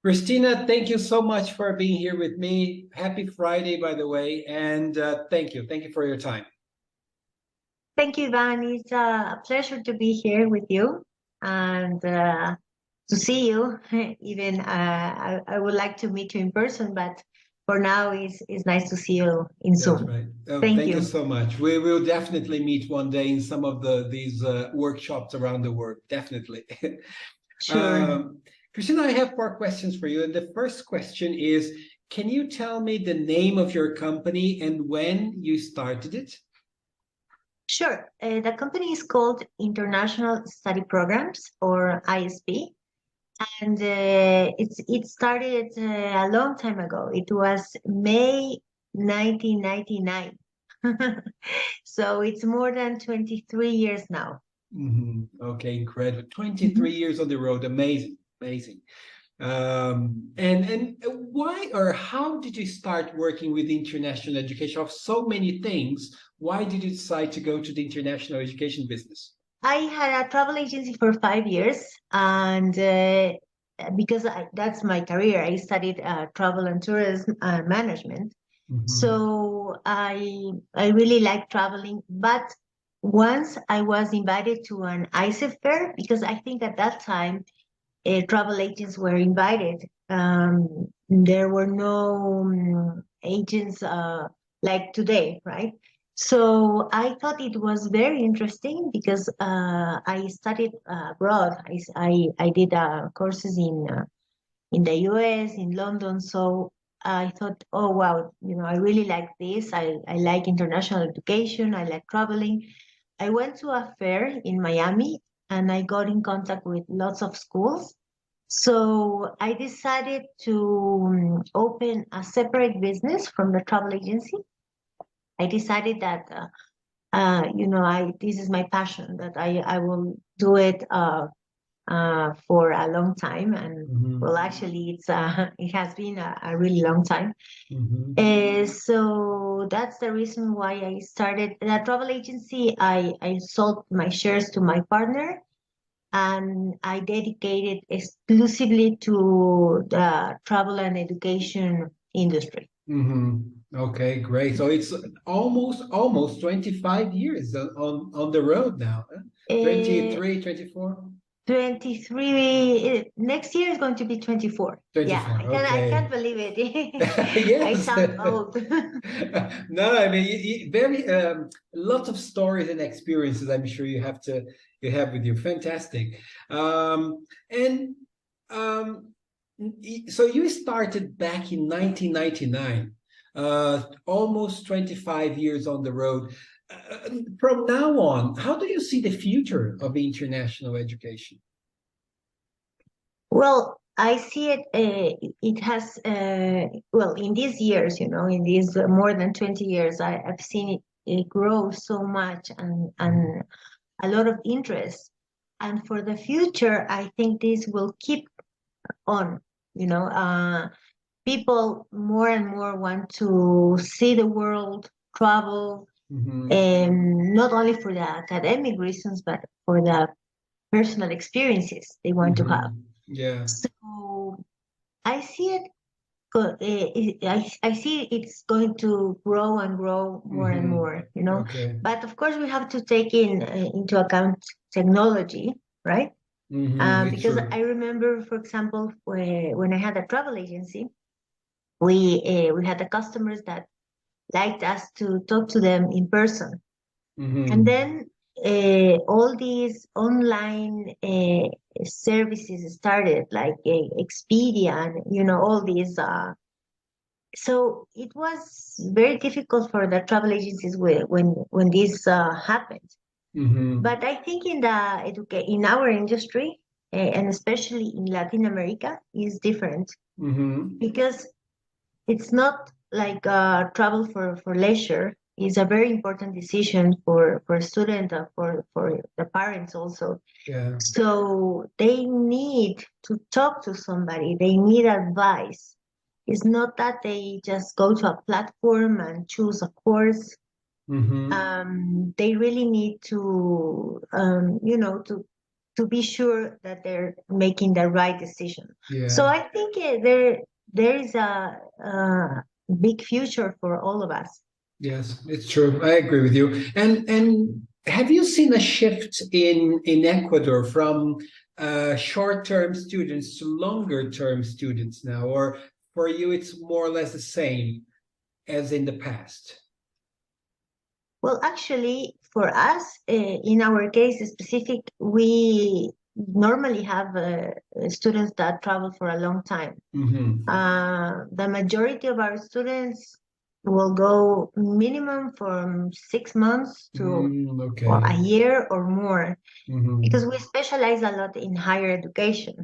Cristina, thank you so much for being here with me. Happy Friday, by the way, and thank you. Thank you for your time. Thank you, Ivan. It's a pleasure to be here with you and to see you. Even I would like to meet you in person, but for now, it's nice to see you in That's Zoom. right. Oh, Thank thank you you. so much. We will definitely meet one day in some of these workshops around the world. Definitely. Sure. Um, Christina, I have four questions for you. And the first question is, can you tell me the name of your company and when you started it? Sure. The company is called International Study Programs, or ISP, and it started a long time ago. It was May 1999. So it's more than 23 years now. Okay, incredible. 23 Mhm. years on the road. Amazing, amazing. And why or how did you start working with international education? Of so many things, why did you decide to go to the international education business? I had a travel agency for 5 years, and because that's my career, I studied travel and tourism management. Mhm. So I really like traveling. But once I was invited to an ISP fair, because I think at that time travel agents were invited. There were no agents like today, right? So I thought it was very interesting because I studied abroad. I did courses in the US, in London. So I thought, oh wow, I really like this. I like international education. I like traveling. I went to a fair in Miami and I got in contact with lots of schools. So I decided to open a separate business from the travel agency. I decided that I this is my passion, that I will do it for a long time. And well, Mhm. actually, it has been a really long time. Mhm. So that's the reason why I started the travel agency. I sold my shares to my partner and I dedicated exclusively to the travel and education industry. Okay, great. So it's almost 25 years on the road now, huh? Uh, 23, 24? 23, next year is going to be 24. Yeah, 24. I can't Okay. believe it. I Yes. sound old. No, I mean, very lots of stories and experiences. I'm sure you have with you. Fantastic. And um, so you started back in 1999, almost 25 years on the road. From now on, how do you see the future of international education? Well, I see it. It has well, in these years, in these more than 20 years, I've seen it grow so much, and a lot of interest. And for the future, I think this will keep on. You know, people more and more want to see the world, travel, Hmm. and not only for the academic reasons, but for the personal experiences they want to have. Hmm. Yeah. So I see it. I see it's going to grow and grow more and Hmm. more. Okay. But of course, we have to take into account technology, right? It's Because true. I remember, for example, when I had a travel agency, we had the customers that liked us to talk to them in person, and Hmm. then all these online services started, like Expedia, and all these. So it was very difficult for the travel agencies when this happened. Hmm. But I think in our industry, and especially in Latin America, is different Hmm. because it's not like travel for leisure. It's a very important decision for student, for the parents also. Yeah. So they need to talk to somebody. They need advice. It's not that they just go to a platform and choose a course. Hmm. They really need to to be sure that they're making the right decision. Yeah. So I think there is a big future for all of us. Yes, it's true. I agree with you. And have you seen a shift in Ecuador from short-term students to longer-term students now, or for you it's more or less the same as in the past? Well, actually, for us, in our case specific, we normally have students that travel for a long time. The majority of our students will go minimum from 6 months to Okay. well, a year or more, because we specialize a lot in higher education.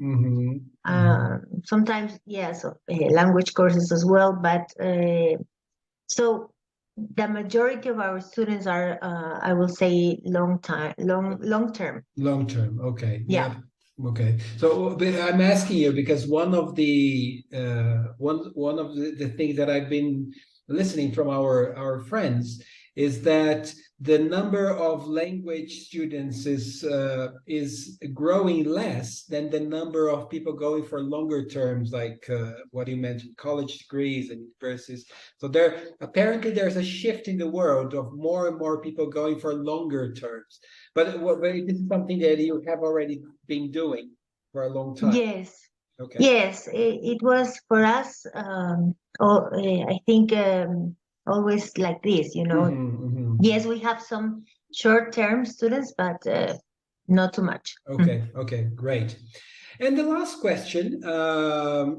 Sometimes, yes, language courses as well, but so the majority of our students are, I will say, long term. Long term. Okay. Yeah. Okay. So but I'm asking you because one of the the things that I've been listening from our friends is that the number of language students is growing less than the number of people going for longer terms, like what you mentioned, college degrees and universities. So apparently there's a shift in the world of more and more people going for longer terms. But this is something that you have already been doing for a long time. Yes. Okay. Yes, it was for us. I think always like this, you know. Yes, we have some short-term students, but not too much. Okay. Okay. Great. And the last question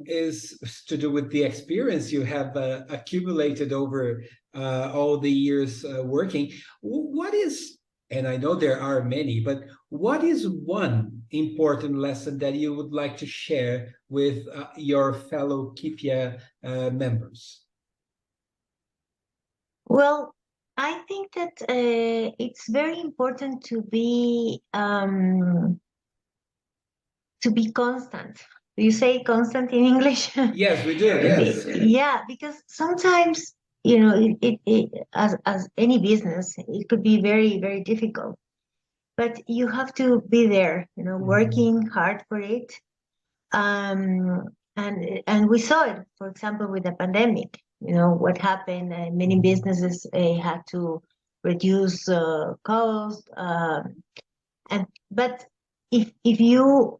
is to do with the experience you have accumulated over all the years working. What is, and I know there are many, but what is one important lesson that you would like to share with your fellow CPIEA members? Well, I think that it's very important to be constant. Do you say constant in English? Yes, we do. Yes. Yeah, because sometimes, you know, as any business, it could be very, very difficult. But you have to be there, you know, working hard for it. And we saw it, for example, with the pandemic. You know what happened. Many businesses had to reduce costs. But if you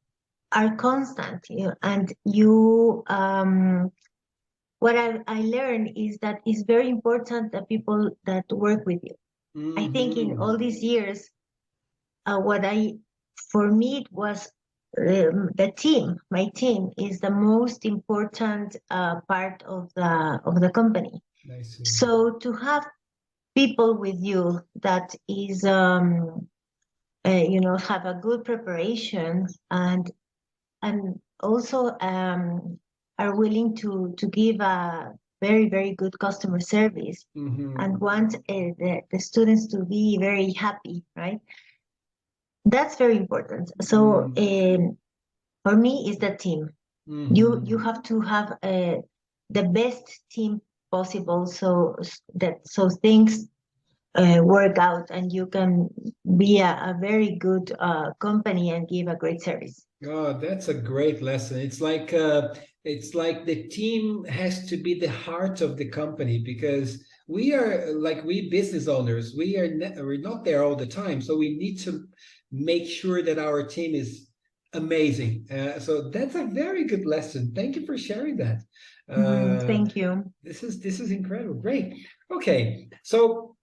are constant, you know, and you what I learned is that it's very important that people that work with you. I think in all these years, for me it was the team. My team is the most important part of the company. So to have people with you that is you know, have a good preparation and also are willing to give a very, very good customer service and want the students to be very happy, right? That's very important. So for me, it's the team. You have to have the best team possible, so things work out and you can be a very good company and give a great service. Oh, that's a great lesson. It's like the team has to be the heart of the company because we business owners, we're not there all the time, so we need to make sure that our team is amazing. So that's a very good lesson. Thank you for sharing that. Thank you. This is incredible. Great. Okay, so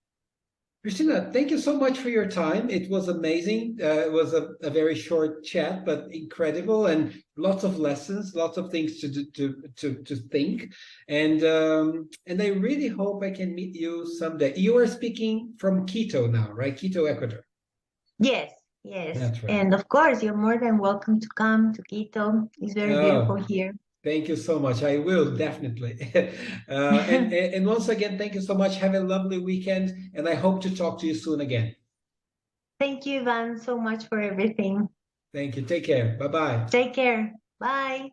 Cristina, thank you so much for your time. It was amazing. It was a very short chat, but incredible and lots of lessons, lots of things to think. And I really hope I can meet you someday. You are speaking from Quito now, right? Quito, Ecuador. Yes, yes. That's right. And of course, you're more than welcome to come to Quito. It's very beautiful here. Thank you so much. I will definitely. And once again, thank you so much. Have a lovely weekend, and I hope to talk to you soon again. Thank you, Ivan, so much for everything. Thank you. Take care. Bye-bye. Take care. Bye.